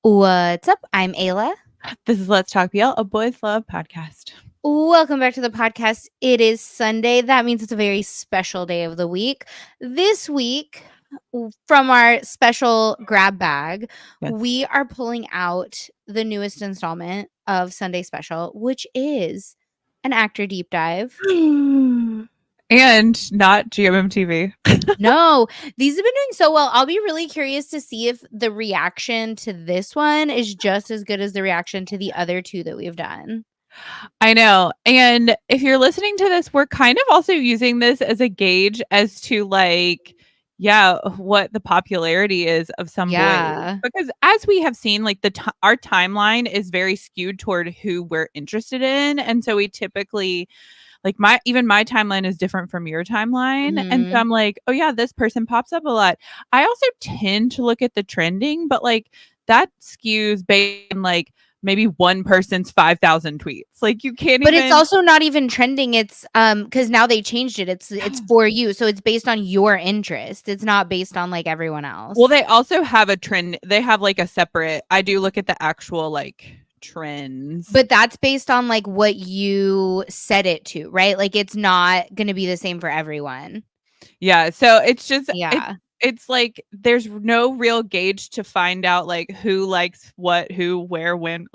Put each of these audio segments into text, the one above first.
What's up? I'm Ayla. This is Let's Talk BL, a boys love podcast. Welcome back to the podcast. It is Sunday. That means it's a very special day of the week. This week, from our special grab bag, Yes. we are pulling out the newest installment of Sunday Special, which is an actor deep dive. And not GMMTV. No, these have been doing so well. I'll be really curious to see if the reaction to this one is just as good as the reaction to the other two that we've done. I know. And if you're listening to this, we're kind of also using this as a gauge as to what the popularity is of some boys. Because as we have seen, like our timeline is very skewed toward who we're interested in. And so we typically my timeline is different from your timeline. And so I'm like, oh yeah, this person pops up a lot. I also tend to look at the trending, but that skews based on maybe one person's 5,000 tweets. You can't But it's also not even trending. It's because now they changed it. It's for you. So it's based on your interest. It's not based on everyone else. Well, they also have a trend. They have a separate, I do look at the actual trends. But that's based on what you set it to, right? It's not going to be the same for everyone. Yeah. So it's just, it's there's no real gauge to find out who likes what, who, where, when,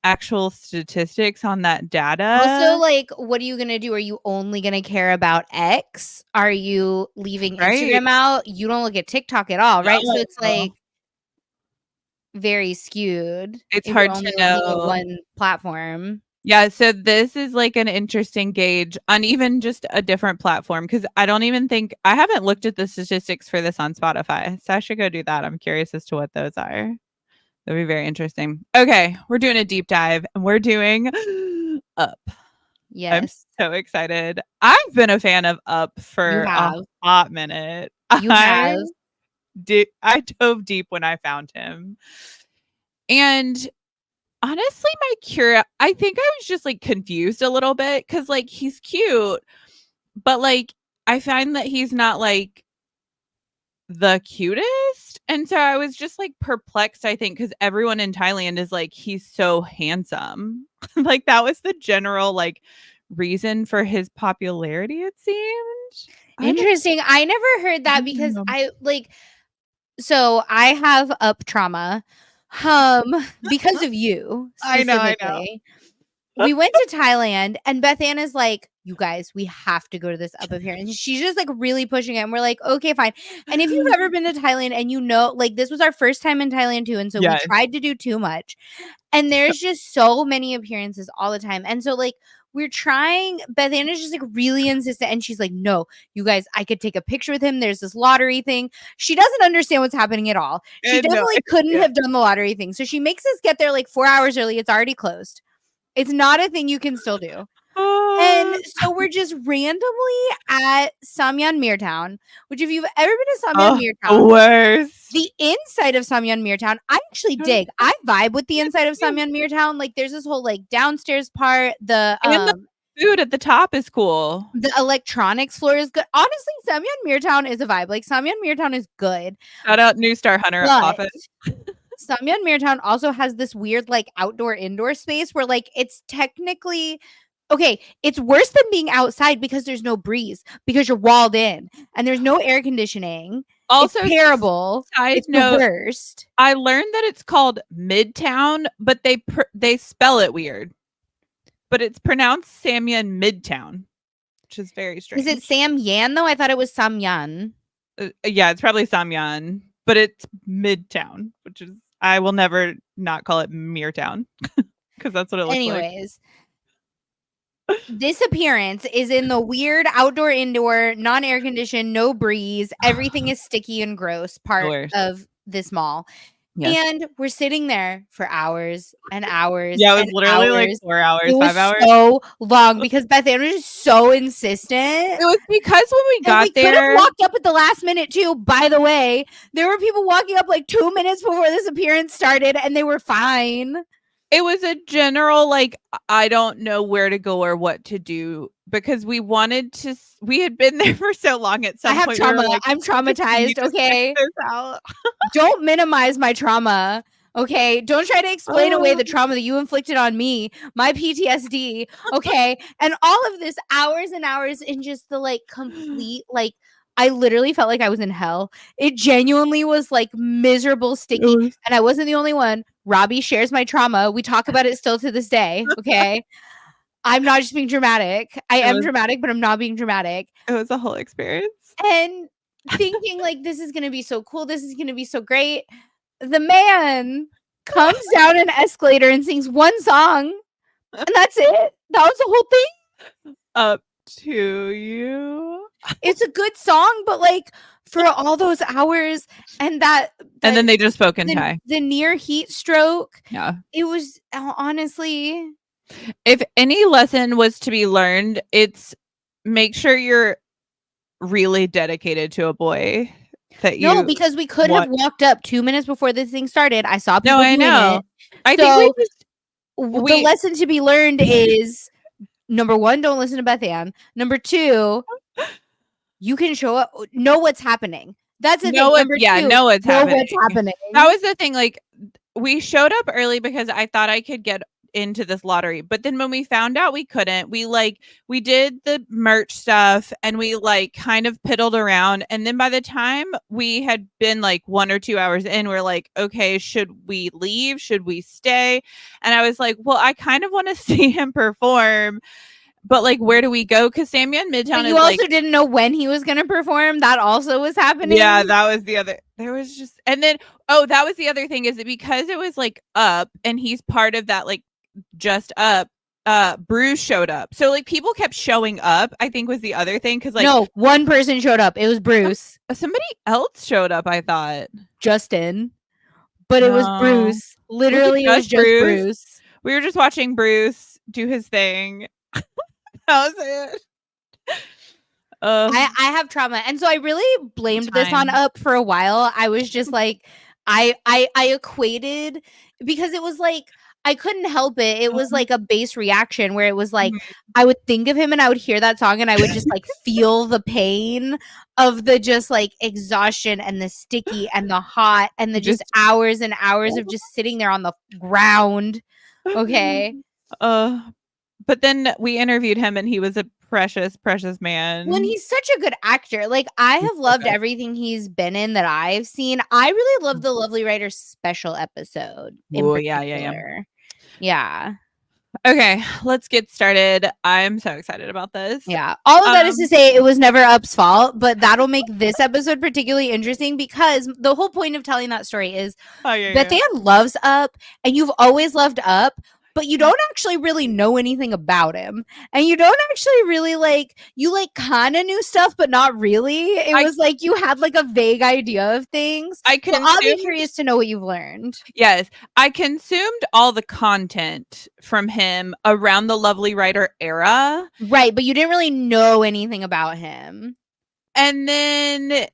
actual statistics on that data. Also, what are you going to do? Are you only going to care about X? Are you leaving Instagram out? You don't look at TikTok at all, right? So it's very skewed. It's hard to know one platform. Yeah, so this is an interesting gauge on even just a different platform, because I haven't looked at the statistics for this on Spotify, so I should go do that. I'm curious as to what those are. That'd be very interesting. Okay, we're doing a deep dive, and we're doing Up. Yes. I'm so excited. I've been a fan of Up for a hot minute. I dove deep when I found him. And honestly, I think I was just confused a little bit, because he's cute, but I find that he's not the cutest. And so I was just perplexed, I think, because everyone in Thailand is he's so handsome. That was the general reason for his popularity, it seemed. Interesting. I never heard that, because so I have Up trauma because of you. I know. We went to Thailand, and Beth Ann is like, you guys, we have to go to this Up appearance. She's just really pushing it, and we're like, okay, fine. And if you've ever been to Thailand, and this was our first time in Thailand too, and so we tried to do too much, and there's just so many appearances all the time, and so we're trying. Beth Ann is just really insistent, and she's like, no, you guys, I could take a picture with him. There's this lottery thing. She doesn't understand what's happening at all. She definitely couldn't have done the lottery thing. So she makes us get there 4 hours early. It's already closed. It's not a thing you can still do. And so we're just randomly at Samyan Mirtown, which if you've ever been to Samyan Mirtown, the inside of Samyan Mirtown, I actually dig. I vibe with the inside of Samyan Mirtown. There's this whole downstairs part. The food at the top is cool. The electronics floor is good. Honestly, Samyan Mirtown is a vibe. Samyan Mirtown is good. Shout out New Star Hunter office. Samyan Mirtown also has this weird outdoor indoor space where it's technically okay, it's worse than being outside because there's no breeze, because you're walled in and there's no air conditioning. Also, it's terrible. It's the worst. I learned that it's called Midtown, but they spell it weird. But it's pronounced Samyan Midtown, which is very strange. Is it Samyan though? I thought it was Samyan. Yeah, it's probably Samyan, but it's Midtown, which is, I will never not call it Meertown, because that's what it looks like. Anyways, this appearance is in the weird outdoor indoor, non-air conditioned, no breeze, everything is sticky and gross part of this mall. Yes. And we're sitting there for hours and hours. Yeah, it was literally 4 hours, 5 hours. So long, because Beth Ann was just so insistent. It was because when we got there, we could have walked up at the last minute too. By the way, there were people walking up 2 minutes before this appearance started, and they were fine. It was a general I don't know where to go or what to do, because we had been there for so long. At some point, trauma. I'm traumatized. Okay, don't minimize my trauma. Okay, don't try to explain away the trauma that you inflicted on me, my PTSD. Okay, and all of this hours and hours in just the like complete like. I literally felt like I was in hell. It genuinely was like miserable, sticky, and I wasn't the only one. Robbie shares my trauma. We talk about it still to this day. Okay, I'm not just being dramatic. I am dramatic, but I'm not being dramatic. It was a whole experience. And thinking like this is gonna be so cool. This is gonna be so great. The man comes down an escalator and sings one song, and that's it. That was the whole thing. Up to you. It's a good song, but like for all those hours and and then they just spoke in Thai. The near heat stroke. Yeah. It was honestly. If any lesson was to be learned, it's make sure you're really dedicated to a boy. No, because we could have walked up 2 minutes before this thing started. I saw people doing it. I think the lesson to be learned is number 1, don't listen to Beth Ann. Number 2, you can show up, know what's happening. That's the thing. Number 2, know what's happening. That was the thing. Like, we showed up early because I thought I could get into this lottery, but then when we found out we couldn't, we did the merch stuff and we like kind of piddled around, and then by the time we had been like 1 or 2 hours in, we're like, okay, should we leave, should we stay? And I was like, well, I kind of want to see him perform, but like, where do we go? Because Samia in Midtown you also didn't know when he was going to perform. That also was happening. Yeah, that was the other. There was just, and then that was the other thing, is that because it was like Up and he's part of that like Just Up, Bruce showed up, so like people kept showing up, I think was the other thing, because like no, one person showed up. It was Bruce. Somebody else showed up, I thought Justin, but it was Bruce. Literally, it was just Bruce. We were just watching Bruce do his thing. That was it. I have trauma, and so I really blamed this on Up for a while. I was just like, I equated, because it was like I couldn't help it. It was like a base reaction where it was like I would think of him and I would hear that song and I would just like feel the pain of the just like exhaustion and the sticky and the hot and the just hours and hours of just sitting there on the ground. Okay. But then we interviewed him and he was a precious man. When he's such a good actor. Like, I have loved everything he's been in that I've seen. I really love the Lovely Writer special episode. Oh, yeah. Yeah. Okay, let's get started. I'm so excited about this. Yeah. All of that is to say, it was never Up's fault, but that'll make this episode particularly interesting, because the whole point of telling that story is Beth Ann loves Up, and you've always loved Up, but you don't actually really know anything about him. And you don't actually really you kind of knew stuff, but not really. It was like you had like a vague idea of things. I'll be curious to know what you've learned. Yes. I consumed all the content from him around the Lovely Writer era. Right. But you didn't really know anything about him. And then,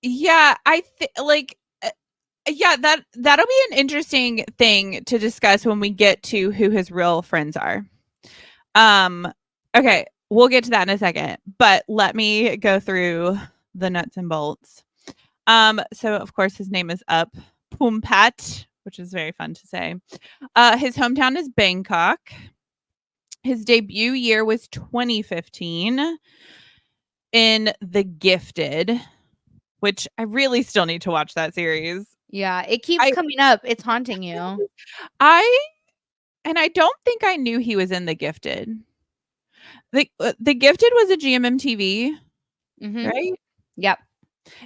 yeah, yeah, that'll be an interesting thing to discuss when we get to who his real friends are. Okay, we'll get to that in a second, but let me go through the nuts and bolts. So of course his name is Up Poompat, which is very fun to say. His hometown is Bangkok. His debut year was 2015 in The Gifted, which I really still need to watch that series. Yeah, it keeps coming up. It's haunting you. I don't think I knew he was in The Gifted. The Gifted was a GMMTV, right? Yep.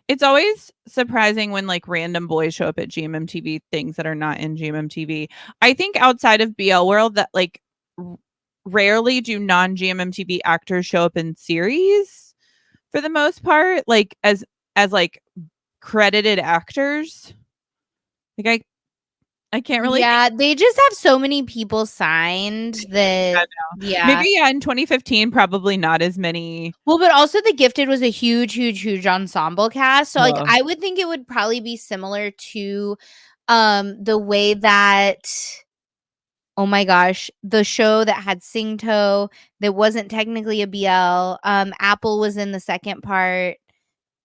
It's always surprising when like random boys show up at GMMTV things that are not in GMMTV. I think outside of BL World that like rarely do non-GMMTV actors show up in series for the most part, like as like credited actors. Like I can't really. Yeah, they just have so many people signed that. Yeah, maybe in 2015, probably not as many. Well, but also The Gifted was a huge ensemble cast, so like I would think it would probably be similar to, the way that. Oh my gosh, the show that had Singto that wasn't technically a BL. Apple was in the second part.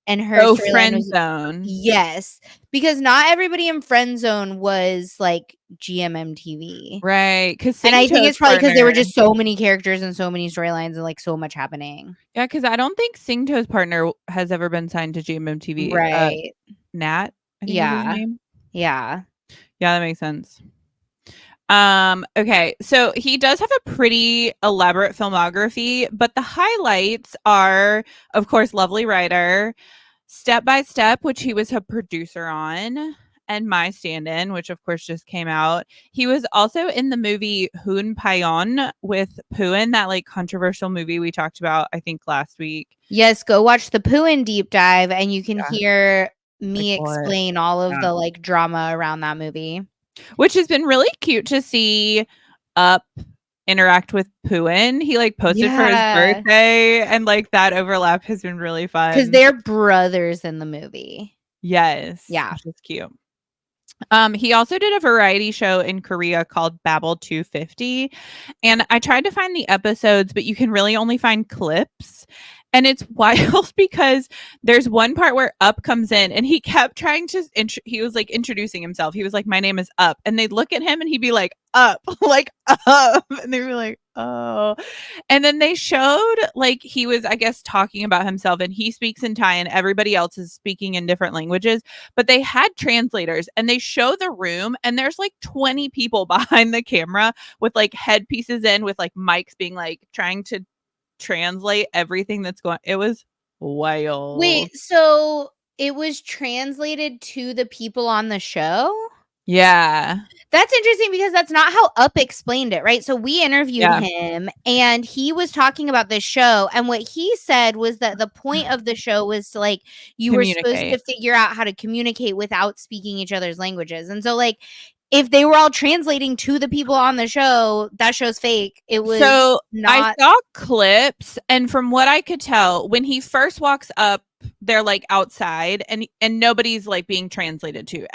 and her storyline was Friendzone. yes, because not everybody in Friendzone was like GMMTV. Right, because And I think it's probably because there were partner just so many characters and so many storylines and like so much happening. Yeah, because I don't think Singto's partner has ever been signed to GMMTV. Right. Nat, I think is his Yeah. name. Yeah. Yeah, that makes sense. Okay, so he does have a pretty elaborate filmography, but the highlights are, of course, Lovely Writer, Step by Step, which he was a producer on, and My Stand-In, which of course just came out. He was also in the movie Hoon Payon with Pooin, that like controversial movie we talked about, I think, last week. Yes, go watch the Pooin deep dive and you can hear me like explain all of the like drama around that movie. Which has been really cute to see Up interact with Pooin. He like posted for his birthday, and like that overlap has been really fun. Because they're brothers in the movie. Yes. Yeah. Which is cute. He also did a variety show in Korea called Babel 250. And I tried to find the episodes, but you can really only find clips. And it's wild because there's one part where Up comes in and he kept trying to, he was like introducing himself. He was like, my name is Up. And they'd look at him and he'd be like, Up, like Up. And they were like, oh. And then they showed like he was, I guess, talking about himself and he speaks in Thai and everybody else is speaking in different languages. But they had translators and they show the room and there's like 20 people behind the camera with like headpieces in with like mics being like trying to translate everything that's going. It was wild. Wait, so it was translated to the people on the show? Yeah. That's interesting because that's not how Up explained it, right? So we interviewed him and he was talking about this show. And what he said was that the point of the show was to like, you were supposed to figure out how to communicate without speaking each other's languages. And so, like, if they were all translating to the people on the show, that show's fake. It was so not. I saw clips, and from what I could tell, when he first walks up, they're like outside, and nobody's like being translated to.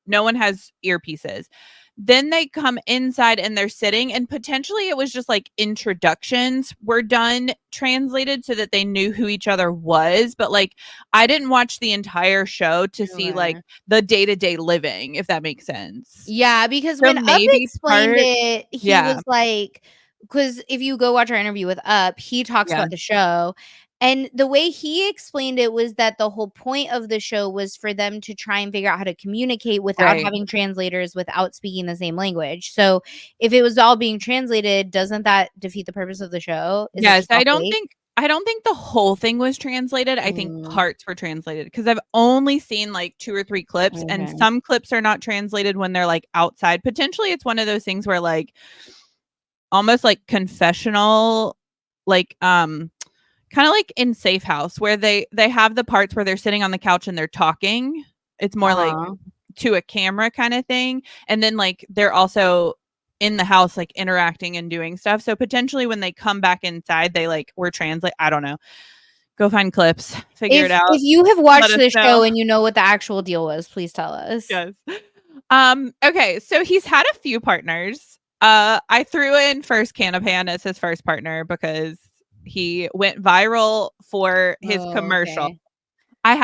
No one has earpieces. Then they come inside and they're sitting, and potentially it was just like introductions were done translated so that they knew who each other was. But like, I didn't watch the entire show to see like the day-to-day living, if that makes sense. Yeah, because when Up explained it, he was like, because if you go watch our interview with Up, he talks about the show. And the way he explained it was that the whole point of the show was for them to try and figure out how to communicate without having translators, without speaking the same language. So if it was all being translated, doesn't that defeat the purpose of the show? Yes, I don't think the whole thing was translated. I think parts were translated because I've only seen like 2 or 3 clips, and some clips are not translated when they're like outside. Potentially it's one of those things where like almost like confessional, like kind of like in Safe House where they have the parts where they're sitting on the couch and they're talking. It's more like to a camera kind of thing. And then like they're also in the house like interacting and doing stuff. So potentially when they come back inside, they like were translate. I don't know. Go find clips. Figure it out. If you have watched this show and you know what the actual deal was, please tell us. Yes. Okay, so he's had a few partners. I threw in First Canapan as his first partner because he went viral for his commercial. Okay. I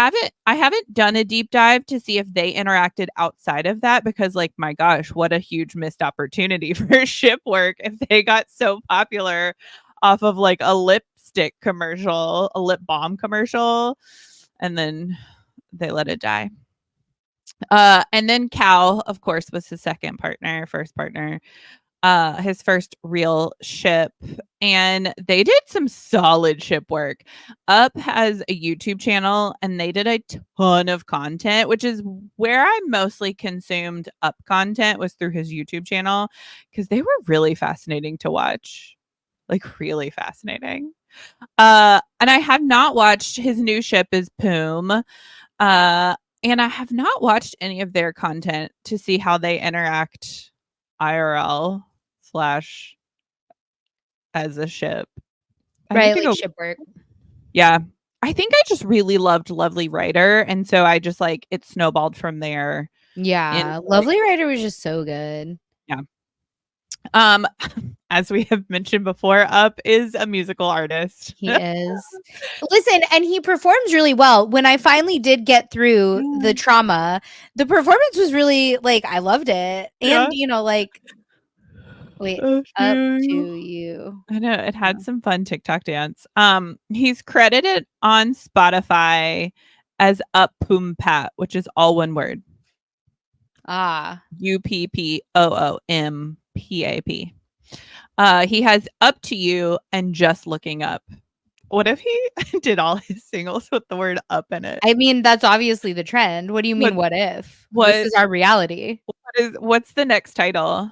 haven't done a deep dive to see if they interacted outside of that because like my gosh, what a huge missed opportunity for ship work if they got so popular off of like a lipstick commercial, a lip balm commercial, and then they let it die. And then Cal, of course, was his first partner. His first real ship, and they did some solid ship work. Up has a YouTube channel and they did a ton of content, which is where I mostly consumed Up content, was through his YouTube channel because they were really fascinating to watch, like really fascinating. And I have not watched his new ship is Poom. And I have not watched any of their content to see how they interact IRL / as a ship. Right, like ship work. Yeah. I think I just really loved Lovely Writer. And so I just like it snowballed from there. Yeah. Lovely Writer was just so good. Yeah. As we have mentioned before, Up is a musical artist. He is. Listen, and he performs really well. When I finally did get through the trauma, the performance was really like I loved it. And Yeah. you know, like wait, Up Up to to You. I know it had Yeah. some fun TikTok dance. He's credited on Spotify as Up Poompat, which is all one word. Ah. UPPOOMPAP. He has Up to You and Just Looking Up. What if he did all his singles with the word up in it? I mean, that's obviously the trend. What do you mean, what if? This What is our reality. what's the next title?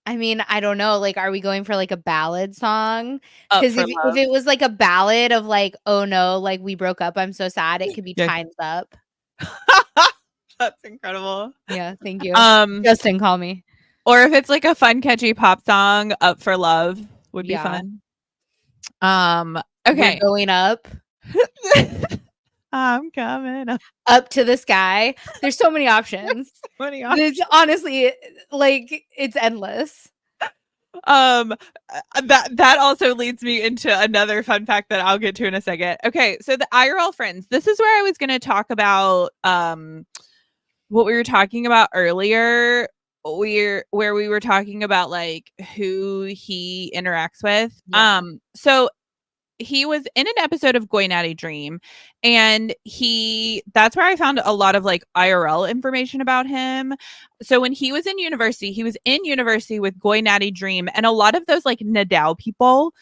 I mean, I don't know. Like, are we going for like a ballad song? Up Because for if Love. it was like a ballad of like, oh no, like we broke up, I'm so sad, it could be Yeah. Time's Up. That's incredible. Yeah, thank you. Justin, call me. Or if it's like a fun, catchy pop song, Up for Love would be Yeah. fun. We're Okay. going up. I'm coming up. Up to the sky. There's so many options. So many options. There's honestly like it's endless. That also leads me into another fun fact that I'll get to in a second. Okay, so the IRL friends. This is where I was going to talk about what we were talking about earlier. Where we were talking about like who he interacts with. Yeah. So he was in an episode of Goy Natty Dream, and that's where I found a lot of like IRL information about him. So when he was in university with Goy Natty Dream, and a lot of those like Nadal people,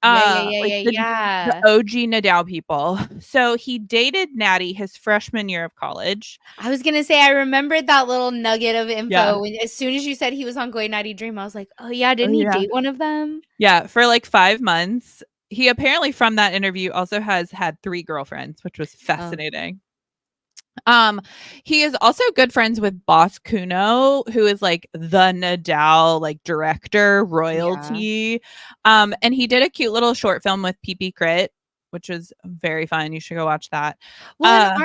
like the OG Nadal people. So he dated Natty his freshman year of college. I was gonna say I remembered that little nugget of info. Yeah. When, as soon as you said he was on Goy Natty Dream, I was like, oh yeah, didn't he date one of them? Yeah, for like 5 months. He apparently from that interview also has had 3 girlfriends, which was fascinating. He is also good friends with Boss Kuno, who is like the Nadal like director royalty. And he did a cute little short film with PP Crit, which is very fun. You should go watch that. Well,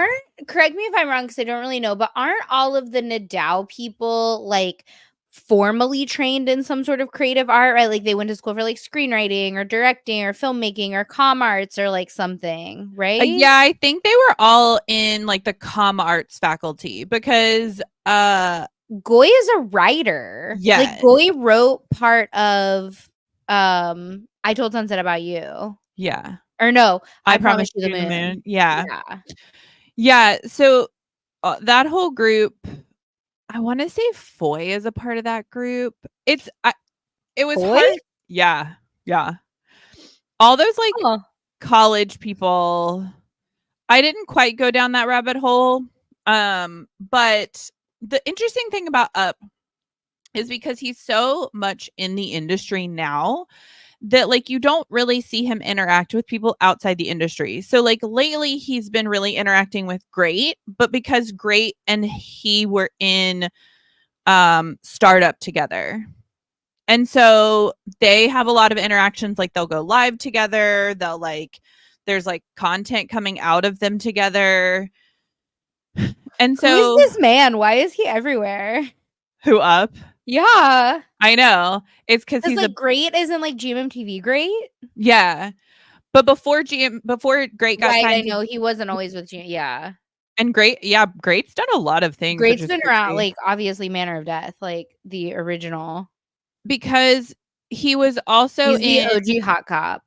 correct me if I'm wrong because I don't really know, but aren't all of the Nadal people like formally trained in some sort of creative art, right? Like they went to school for like screenwriting or directing or filmmaking or comm arts or like something, right? Yeah, I think they were all in like the comm arts faculty because Goy is a writer. Yeah. Like Goy wrote part of I Told Sunset About You. Yeah. Or no, I Promised You the Moon. Yeah. Yeah. Yeah. So that whole group, I want to say Foy is a part of that group. It was Foy? hard. Yeah. Yeah. All those like college people. I didn't quite go down that rabbit hole. But the interesting thing about Up is because he's so much in the industry now that like you don't really see him interact with people outside the industry. So like lately he's been really interacting with Great, but because Great and he were in startup together. And so they have a lot of interactions, like they'll go live together, they'll like there's like content coming out of them together. And so who is this man? Why is he everywhere? Who Up? Yeah. I know. It's because he's like Great isn't like GMMTV Great. Yeah. But before Great got signed, I to know he wasn't always with yeah. And Great's done a lot of things. Great's been around, like obviously Manner of Death, like the original. Because he was also He's the OG hot cop.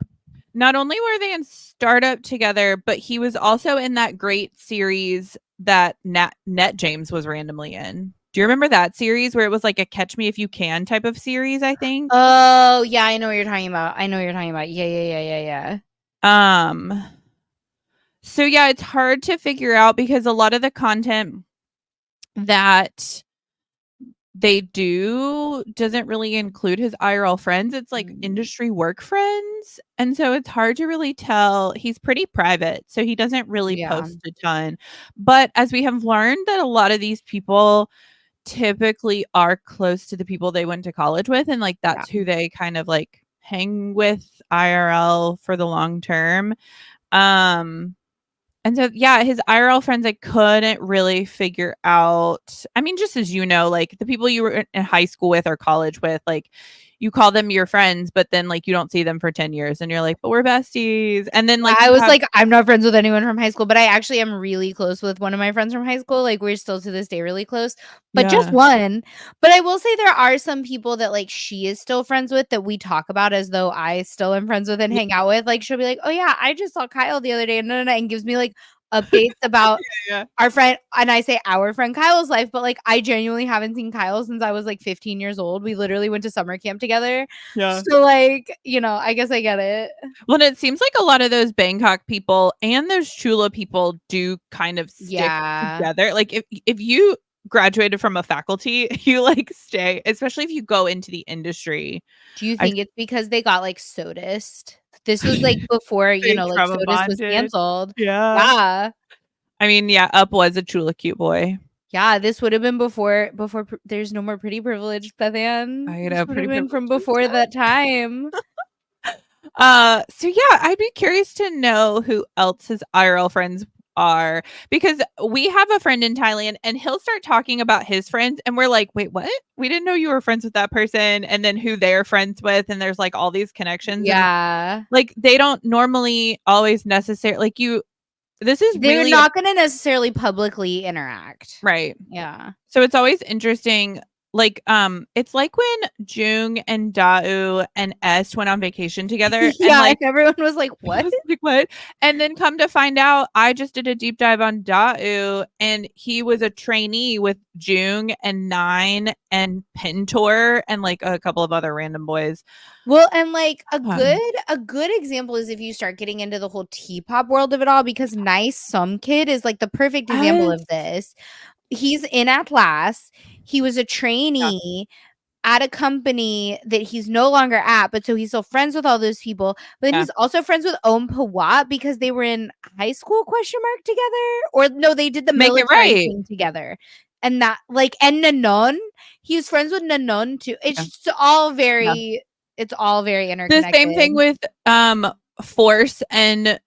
Not only were they in startup together, but he was also in that Great series that Net James was randomly in. Do you remember that series where it was like a Catch Me If You Can type of series, I think? Oh, yeah, I know what you're talking about. Yeah. So yeah, it's hard to figure out because a lot of the content that they do doesn't really include his IRL friends. It's like industry work friends. And so it's hard to really tell. He's pretty private, so he doesn't really post a ton. But as we have learned that a lot of these people typically are close to the people they went to college with, and like that's who they kind of like hang with IRL for the long term. And so, yeah, his IRL friends, I couldn't really figure out. I mean, just as you know, like the people you were in high school with or college with, like you call them your friends, but then like you don't see them for 10 years and you're like, but we're besties. And then like I you was have, like, I'm not friends with anyone from high school, but I actually am really close with one of my friends from high school. Like, we're still to this day really close, but just yeah, one. But I will say there are some people that like she is still friends with that we talk about as though I still am friends with and yeah, hang out with. Like, she'll be like, oh, yeah, I just saw Kyle the other day, and gives me like updates about yeah, our friend. And I say our friend Kyle's life, but like, I genuinely haven't seen Kyle since I was like 15 years old. We literally went to summer camp together. yeah. So, like, I guess I get it. Well, and it seems like a lot of those Bangkok people and those Chula people do kind of stick Yeah. together. Like if you graduated from a faculty, you like stay, especially if you go into the industry. Do you I think it's because they got, like, SOTUS'd? This was, like, before, They like, trauma SOTUS was bonded. canceled. Yeah. Yeah. I mean, yeah, Up was a Chula cute boy. Yeah, this would have been before pr there's no more pretty privilege, Bethann. I This know, would have pretty been from privileged was before good. that time. So yeah, I'd be curious to know who else his IRL friends are because we have a friend in Thailand and he'll start talking about his friends and we're like, "Wait, what? We didn't know you were friends with that person." And then who they're friends with and there's like all these connections and Yeah. like they don't normally always necessarily like you this is They're really a not gonna necessarily publicly interact. right. Yeah. So it's always interesting. Like, it's like when Jung and Dao and S went on vacation together, and Yeah, and like everyone was like, I "What?" was like, "What?" And then come to find out, I just did a deep dive on Dao, and he was a trainee with Jung and Nine and Pintor and like a couple of other random boys. Well, and, like, a Um, good example is if you start getting into the whole T-pop world of it all, because Nice Some Kid is, like, the perfect example of yes. this. He's in Atlas. He was a Yeah, trainee at a company that he's no longer at, but so he's still friends with all those people. But then yeah. he's also friends with Om Pawat because they were in high school question mark together. Or no, they did the Make it military right. thing together. And that like and Nanon, he was friends with Nanon too. Yeah, yeah. It's all very The same interconnected. thing with Force and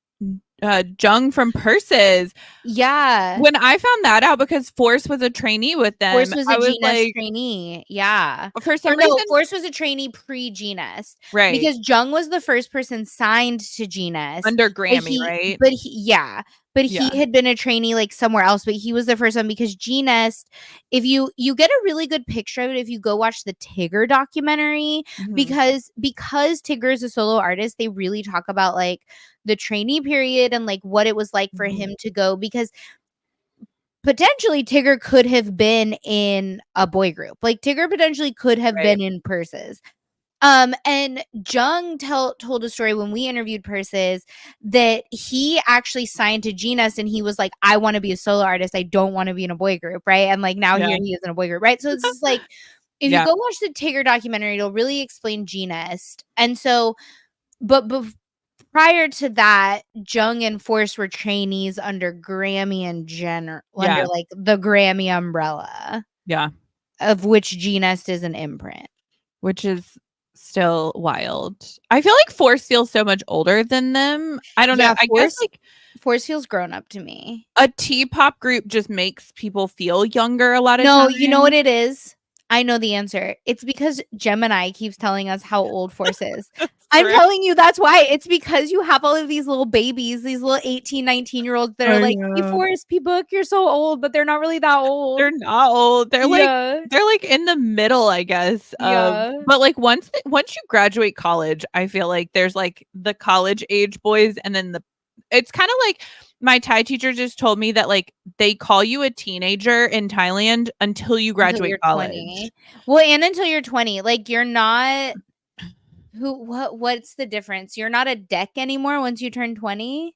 Jung from Purses. Yeah. When I found that out because Force was a trainee with Force them, was a I was Genus like, trainee, yeah. for Or some no, reason, Force was a trainee pre-Genus, right, because Jung was the first person signed to Genus, under Grammy, right? but he Yeah. had been a trainee, like, somewhere else, but he was the first one because Genus, if you get a really good picture of it if you go watch the Tigger documentary, Mhm. because Tigger is a solo artist, they really talk about, like, the trainee period and, like, what it was like for Mhm. him to go because potentially Tigger could have been in a boy group. Like Tigger potentially could have Right. been in Purses. And Jung told a story when we interviewed Purses that he actually signed to Genus and he was like, I want to be a solo artist. I don't want to be in a boy group, right? And like now Yeah. here he is in a boy group, right? So it's just like if you Yeah. go watch the Tigger documentary, it'll really explain Genus. And so, but prior to that, Jung and Force were trainees under Grammy and under, Yeah. like, the Grammy umbrella, Yeah. of which G-Nest is an imprint. Which is still wild. I feel like Force feels so much older than them. I don't know. Yeah, I guess like Force feels grown up to me. a T-pop group just makes people feel younger a lot of No, you know what times. it is? I know the answer. It's because Gemini keeps telling us how old Force is. That's I'm true. telling you that's why. It's because you have all of these little babies, these little 18, 19-year-olds that are I like, "Hey, know. Force, P-Book, you're so old," but they're not really that old. They're not old. Yeah. They're like in the middle, I guess, of Yeah. but like once you graduate college, I feel like there's like the college age boys and then the it's kind of like my Thai teacher just told me that like they call you a teenager in Thailand until you Until graduate you're college. 20. Well, and until you're 20, like, you're not what's the difference? You're not a deck anymore once you turn 20?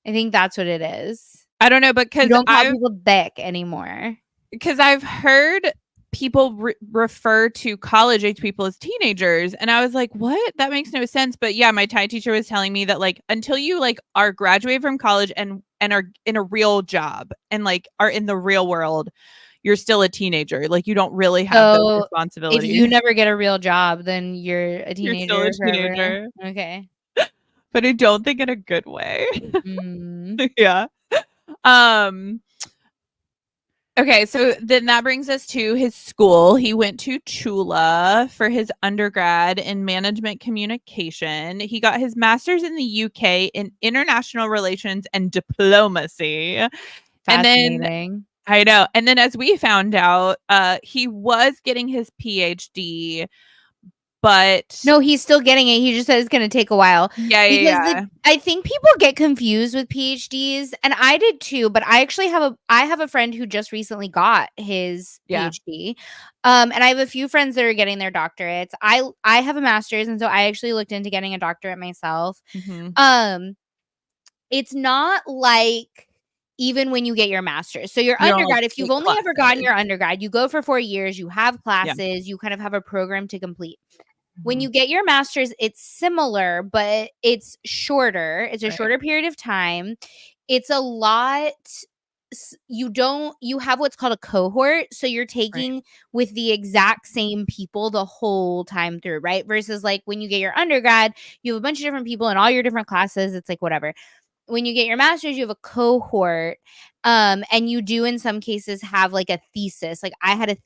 I think that's what it is. I don't know, You don't call people deck anymore. because I've heard people refer to college age people as teenagers and I was like, "What? That makes no sense." But yeah, my Thai teacher was telling me that like until you like are graduated from college and are in a real job and like are in the real world, you're still a teenager. Like you don't really have those So, if responsibilities. you never get a real job, then you're a You're still a teenager forever? teenager, Okay. but I don't think in a good way. Mm. Yeah. Um Okay, so then that brings us to his school. He went to Chula for his undergrad in management communication. He got his master's in the UK in international relations and diplomacy. And then Fascinating. I know. And then as we found out, he was getting his PhD, but No, he's still getting it. He just said it's going to take a while. Because I think people get confused with PhDs, and I did too, but I actually have a friend who just recently got his PhD. And I have a few friends that are getting their doctorates. I have a master's, and so I actually looked into getting a doctorate myself. It's not like even when you get your master's. So your undergrad, if you've only ever gotten your undergrad, you go for 4 years, you have classes, you kind of have a program to complete. When you get your master's, it's similar, but it's shorter. It's a shorter period of time. It's a lot. You have what's called a cohort. So you're taking with the exact same people the whole time through, right? Versus like when you get your undergrad, you have a bunch of different people in all your different classes. It's like whatever. When you get your master's, you have a cohort. And you do in some cases have like a thesis. Like I had a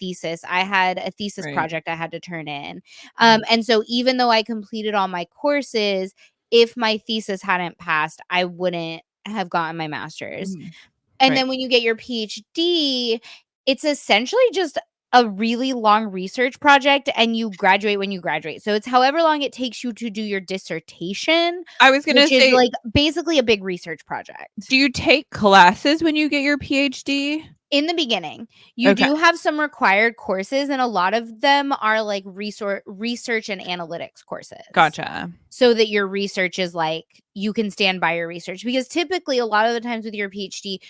thesis project I had to turn in. And so even though I completed all my courses, if my thesis hadn't passed, I wouldn't have gotten my master's. And then when you get your PhD, it's essentially just a really long research project, and you graduate when you graduate. So it's however long it takes you to do your dissertation. I was going to say, which is like basically a big research project. Do you take classes when you get your PhD? In the beginning, you do have some required courses, and a lot of them are like research and analytics courses. Gotcha. So that your research is like, you can stand by your research, because typically a lot of the times with your PhD,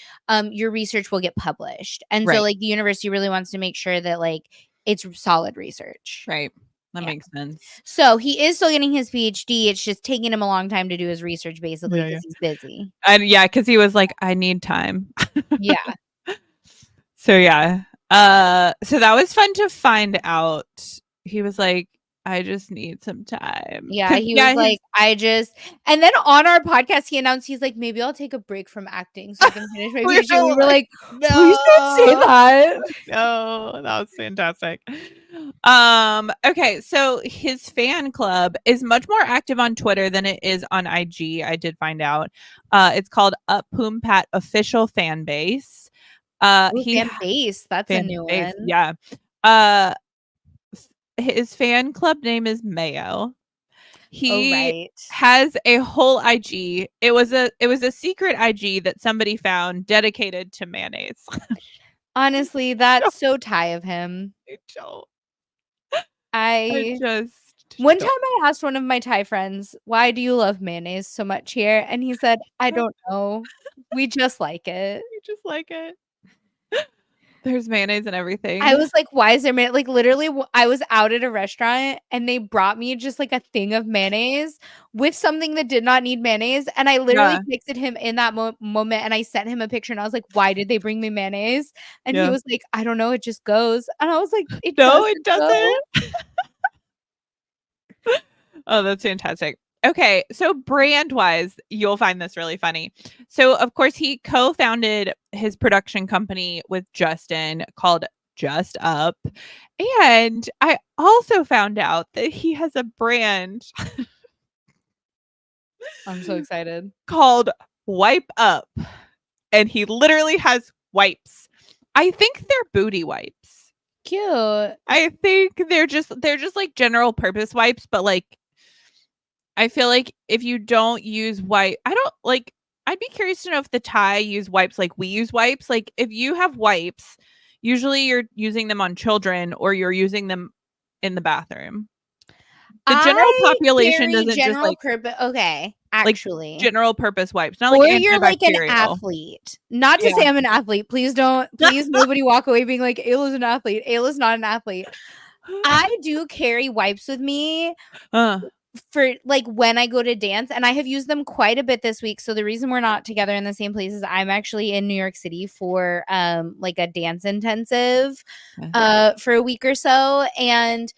your research will get published. And so like the university really wants to make sure that like it's solid research. Right. That makes sense. So he is still getting his PhD. It's just taking him a long time to do his research, basically, because he's busy. And because he was like, I need time. Yeah. So so that was fun to find out. He was like, I just need some time. Yeah, he was like, and then on our podcast, he announced, he's like, maybe I'll take a break from acting so I can finish my PhD. We were like, no, please don't say that. No, that was fantastic. Okay, so his fan club is much more active on Twitter than it is on IG. I did find out. It's called Up Poompat Official Fan Base. Fan base. That's a new one. Yeah. His fan club name is Mayo. He has a whole IG. It was a secret IG that somebody found dedicated to mayonnaise. Honestly, that's so Thai of him. One time I asked one of my Thai friends, why do you love mayonnaise so much here? And he said, I don't know. We just like it. We just like it. There's mayonnaise and everything. I was like, why is there mayonnaise? Like literally, I was out at a restaurant and they brought me just like a thing of mayonnaise with something that did not need mayonnaise. And I literally texted him in that moment, and I sent him a picture, and I was like, why did they bring me mayonnaise? And he was like, I don't know. It just goes. And I was like, it doesn't. Oh, that's fantastic. Okay, so brand-wise, you'll find this really funny. So, of course, he co-founded his production company with Justin called Just Up. And I also found out that he has a brand. I'm so excited. Called Wipe Up. And he literally has wipes. I think they're booty wipes. Cute. I think they're just like general purpose wipes, but like I feel like if you don't use wipe, I'd be curious to know if the Thai use wipes like we use wipes. Like if you have wipes, usually you're using them on children or you're using them in the bathroom. The general population doesn't just like purpose. Okay, actually, like general purpose wipes. Not or like you're like an athlete. Not to say I'm an athlete. Please don't. Please nobody walk away being like Ayla's an athlete. Ayla's not an athlete. I do carry wipes with me. For like when I go to dance, and I have used them quite a bit this week. So the reason we're not together in the same place is I'm actually in New York City for like a dance intensive for a week or so, and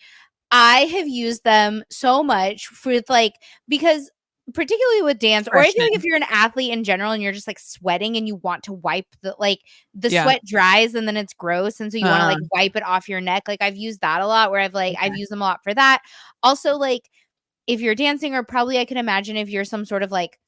I have used them so much for like, because particularly with dance, or I feel like if you're an athlete in general and you're just like sweating and you want to wipe the sweat dries and then it's gross. And so you want to like wipe it off your neck. Like I've used that a lot where I've used them a lot for that. Also, like if you're dancing, or probably I can imagine if you're some sort of like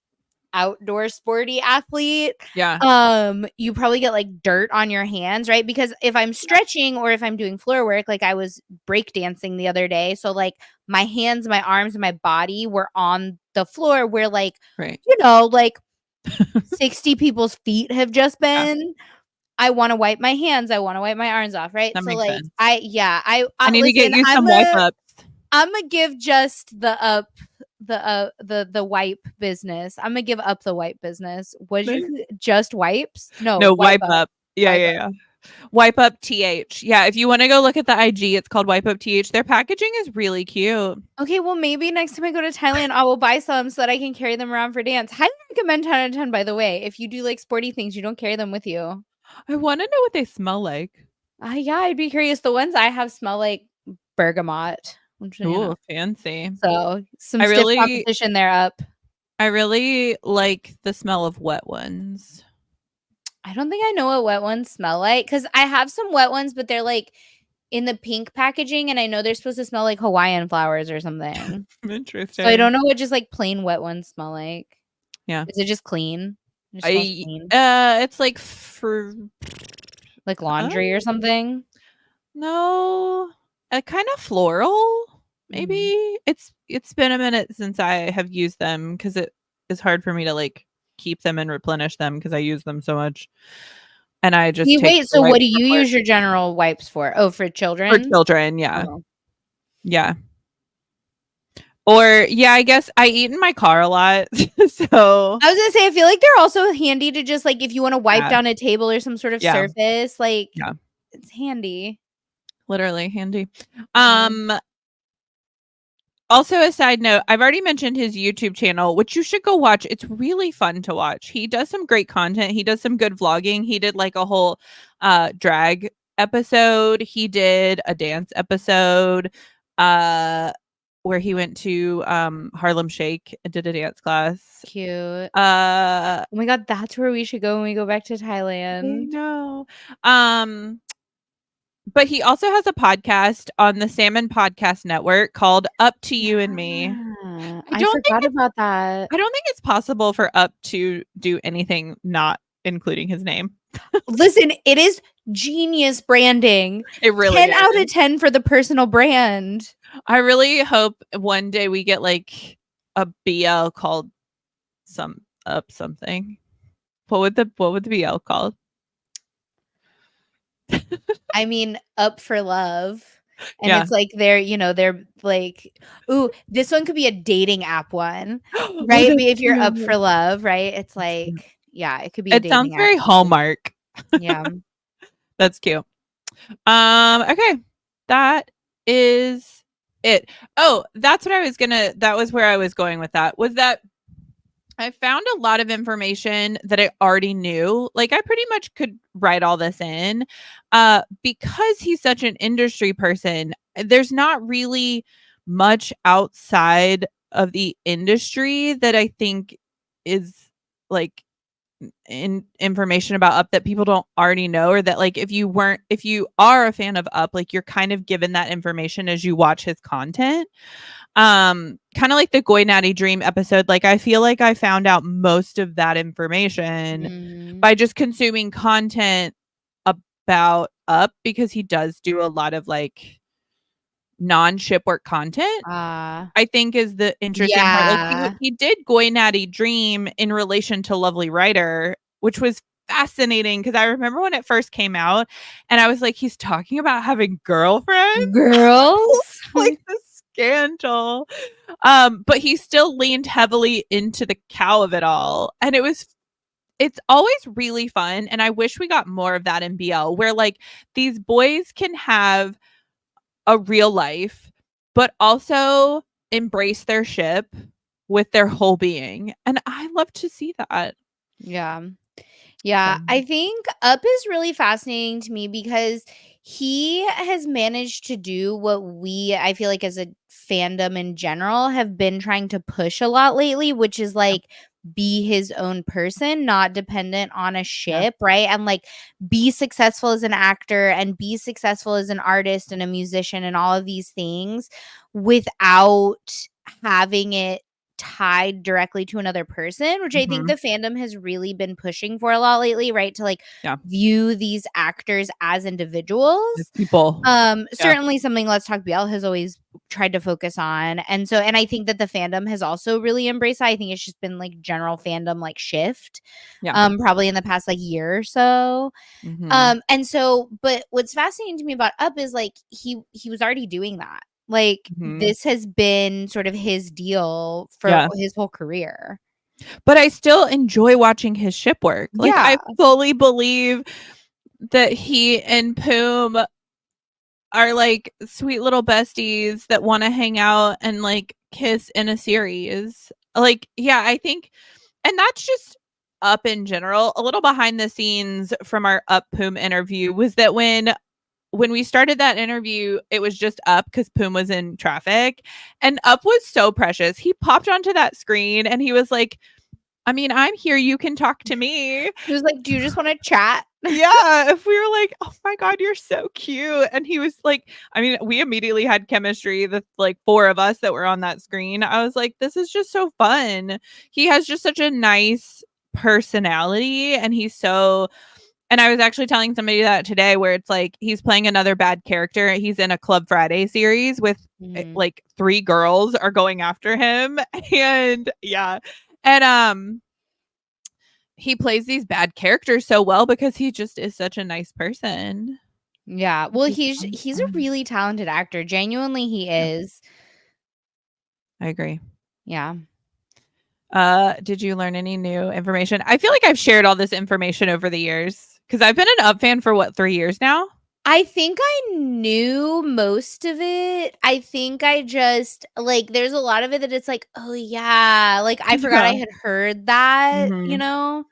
outdoor sporty athlete, you probably get like dirt on your hands, right? Because if I'm stretching or if I'm doing floor work, like I was breakdancing the other day, so like my hands, my arms, and my body were on the floor where like like 60 people's feet have just been. I want to wipe my hands, I want to wipe my arms off, right? That so makes like sense. I need to get you some wipe ups. I'm gonna give just the wipe business. I'm gonna give up the wipe business. What did you just wipes? No, wipe up. Yeah. Wipe Up TH. Yeah, if you want to go look at the IG, it's called Wipe Up TH. Their packaging is really cute. Okay, well maybe next time I go to Thailand, I will buy some so that I can carry them around for dance. Highly recommend 10 out of 10, by the way. If you do like sporty things, you don't carry them with you. I want to know what they smell like. Yeah, I'd be curious. The ones I have smell like bergamot. Ooh, fancy. So some stiff competition there, Up. I really like the smell of wet ones. I don't think I know what wet ones smell like, because I have some wet ones, but they're like in the pink packaging, and I know they're supposed to smell like Hawaiian flowers or something. Interesting. So I don't know what just like plain wet ones smell like. Yeah. Is it just clean? It just clean? It's like for like laundry or something. No, a kind of floral. Maybe it's been a minute since I have used them because it is hard for me to like keep them and replenish them because I use them so much. And I just wait. So what do you use your general wipes for? Oh, for children. For children, yeah, yeah. Or I guess I eat in my car a lot. So I was gonna say I feel like they're also handy to just like if you want to wipe down a table or some sort of surface, like it's handy. Literally handy. Also, a side note, I've already mentioned his YouTube channel, which you should go watch. It's really fun to watch. He does some great content. He does some good vlogging. He did like a whole drag episode. He did a dance episode where he went to Harlem Shake and did a dance class. Cute. Oh my god, that's where we should go when we go back to Thailand. I know. But he also has a podcast on the Salmon Podcast Network called Up to You and Me. I forgot about that. I don't think it's possible for Up to do anything not including his name. Listen, it is genius branding. It really 10 out of 10 for the personal brand. I really hope one day we get like a BL called something. What would the BL called? I mean, Up for Love. And it's like they're like, ooh, this one could be a dating app one, right? If you're up for love, right? It's like, it could be a dating app. It sounds very Hallmark. Yeah. That's cute. Okay. That is it. Oh, that was where I was going with that. Was that I found a lot of information that I already knew. Like I pretty much could write all this in because he's such an industry person. There's not really much outside of the industry that I think is like information about Up that people don't already know, or that like if you are a fan of Up, like you're kind of given that information as you watch his content. Kind of like the Goy Natty Dream episode. Like I feel like I found out most of that information by just consuming content about Up, because he does do a lot of like non-ship work content. I think is the interesting part. Like he did Goy Natty Dream in relation to Lovely Writer, which was fascinating because I remember when it first came out and I was like, he's talking about having girlfriends. Girls? Like the scandal. But he still leaned heavily into the cow of it all. And it's always really fun. And I wish we got more of that in BL, where like these boys can have a real life, but also embrace their ship with their whole being. And I love to see that. Yeah. I think Up is really fascinating to me because he has managed to do what I feel like as a fandom in general have been trying to push a lot lately, which is like be his own person, not dependent on a ship, right? And like be successful as an actor and be successful as an artist and a musician and all of these things without having it tied directly to another person, which I think the fandom has really been pushing for a lot lately, right? To like view these actors as individuals. People. Certainly something Let's Talk BL has always tried to focus on. And I think that the fandom has also really embraced that. I think it's just been like general fandom like shift. Probably in the past like year or so. But what's fascinating to me about Up is like he was already doing that. Like this has been sort of his deal for his whole career. But I still enjoy watching his ship work. Like I fully believe that he and Poom are like sweet little besties that want to hang out and like kiss in a series. Like, yeah, I think, and that's just Up in general. A little behind the scenes from our Up Poom interview was that when we started that interview, it was just Up because Poom was in traffic, and Up was so precious. He popped onto that screen and he was like, I mean, I'm here. You can talk to me. He was like, do you just want to chat? Yeah. If we were like, oh my God, you're so cute. And he was like, I mean, we immediately had chemistry, the like 4 of us that were on that screen. I was like, this is just so fun. He has just such a nice personality, and and I was actually telling somebody that today, where it's like he's playing another bad character. He's in a Club Friday series with like 3 girls are going after him. And and he plays these bad characters so well because he just is such a nice person. Yeah. Well, he's a really talented actor. Genuinely, he is. I agree. Yeah. Did you learn any new information? I feel like I've shared all this information over the years because I've been an Up fan for what, 3 years now? I think I knew most of it. I think I just like there's a lot of it that it's like, oh yeah, like I forgot I had heard that, you know?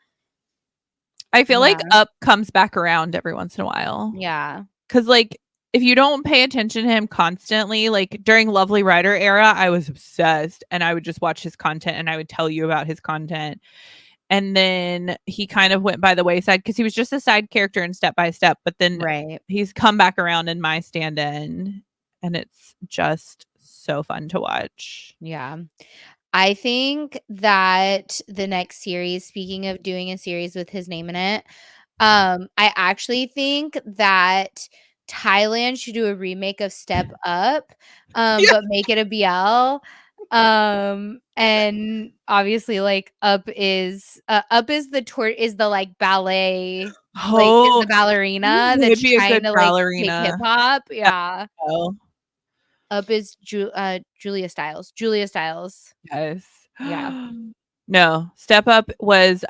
I feel like Up comes back around every once in a while. Yeah. Cause like if you don't pay attention to him constantly, like during Lovely Writer era, I was obsessed and I would just watch his content and I would tell you about his content. And then he kind of went by the wayside because he was just a side character in Step by Step. But then he's come back around in My Stand-In, and it's just so fun to watch. Yeah. I think that the next series, speaking of doing a series with his name in it, I actually think that Thailand should do a remake of Step Up, but make it a BL. And obviously like Up is the like ballet, like is the ballerina that's trying to like take hip hop. Yeah. Up is Julia Stiles. Yes. Yeah. No, Step Up was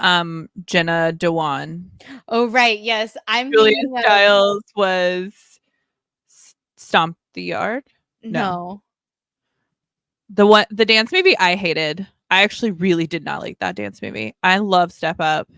Jenna Dewan. Oh right, yes. Julia Stiles was Stomp the Yard. No. The dance movie I hated. I actually really did not like that dance movie. I love Step Up.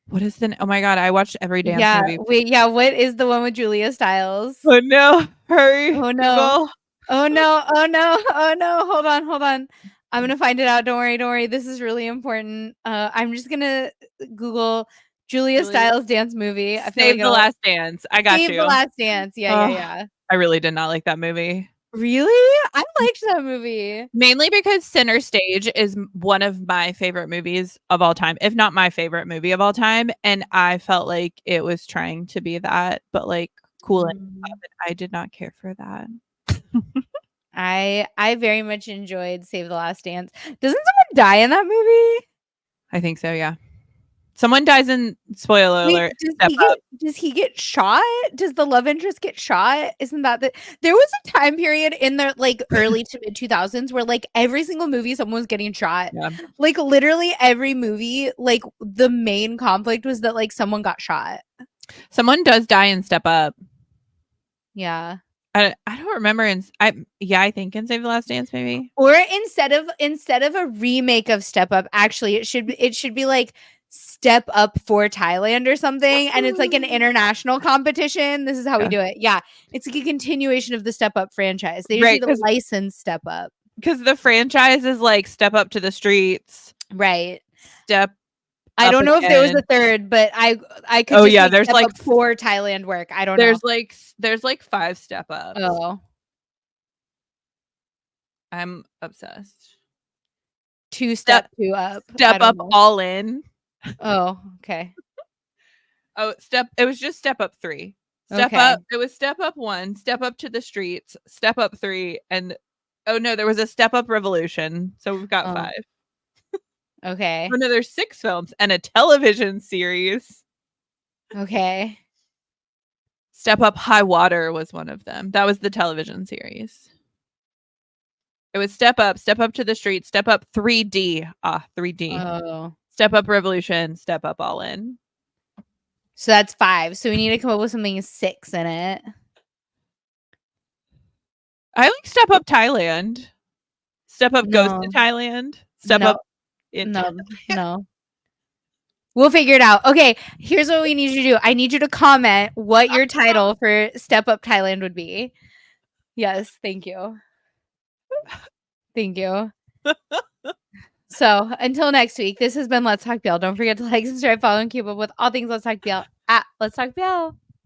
What is oh my God, I watched every dance movie. Wait, what is the one with Julia Stiles? Oh no, hurry. Oh no. Oh no. Oh no. Oh no. Hold on. I'm gonna find it out. Don't worry. This is really important. I'm just gonna Google Julia Stiles dance movie. I feel Save the Last Dance. I got you. Save the Last Dance. Yeah. I really did not like that movie. Really? I liked that movie. Mainly because Center Stage is one of my favorite movies of all time, if not my favorite movie of all time. And I felt like it was trying to be that, but like cool. And I did not care for that. I very much enjoyed Save the Last Dance. Doesn't someone die in that movie? I think so, yeah. Someone dies in spoiler alert. Does he get shot? Does the love interest get shot? Isn't that there was a time period in the like early to mid 2000s where like every single movie someone was getting shot. Yeah. Like literally every movie, like the main conflict was that like someone got shot. Someone does die in Step Up. Yeah. I don't remember I think in Save the Last Dance maybe. Or instead of a remake of Step Up, actually it should be like Step Up for Thailand or something, and it's like an international competition. This is how we do it. Yeah, it's like a continuation of the Step Up franchise. They just need to license Step Up because the franchise is like Step Up to the Streets, right? Step. I don't know if there was a third, but I could. Oh yeah, there's Step like Up for Thailand work. I don't know. There's like 5 Step Ups. Oh, I'm obsessed. 2 Step 2 Up. Step Up All In. Oh, okay. It was just Step Up 3. Step Up. It was Step Up 1, Step Up to the Streets, Step Up 3, and oh no, there was a Step Up Revolution. So we've got 5. Okay. Oh no, there's 6 films and a television series. Okay. Step Up High Water was one of them. That was the television series. It was Step Up to the Streets, Step Up 3D. 3D. Oh. Step Up Revolution, Step Up All In. So that's 5. So we need to come up with something 6 in it. I like Step Up Thailand. Step Up goes to Thailand. Step Up in No. We'll figure it out. Okay, here's what we need you to do. I need you to comment what your title for Step Up Thailand would be. Yes, thank you. Thank you. So until next week, this has been Let's Talk BL. Don't forget to like, subscribe, follow, and keep up with all things Let's Talk BL at Let's Talk BL.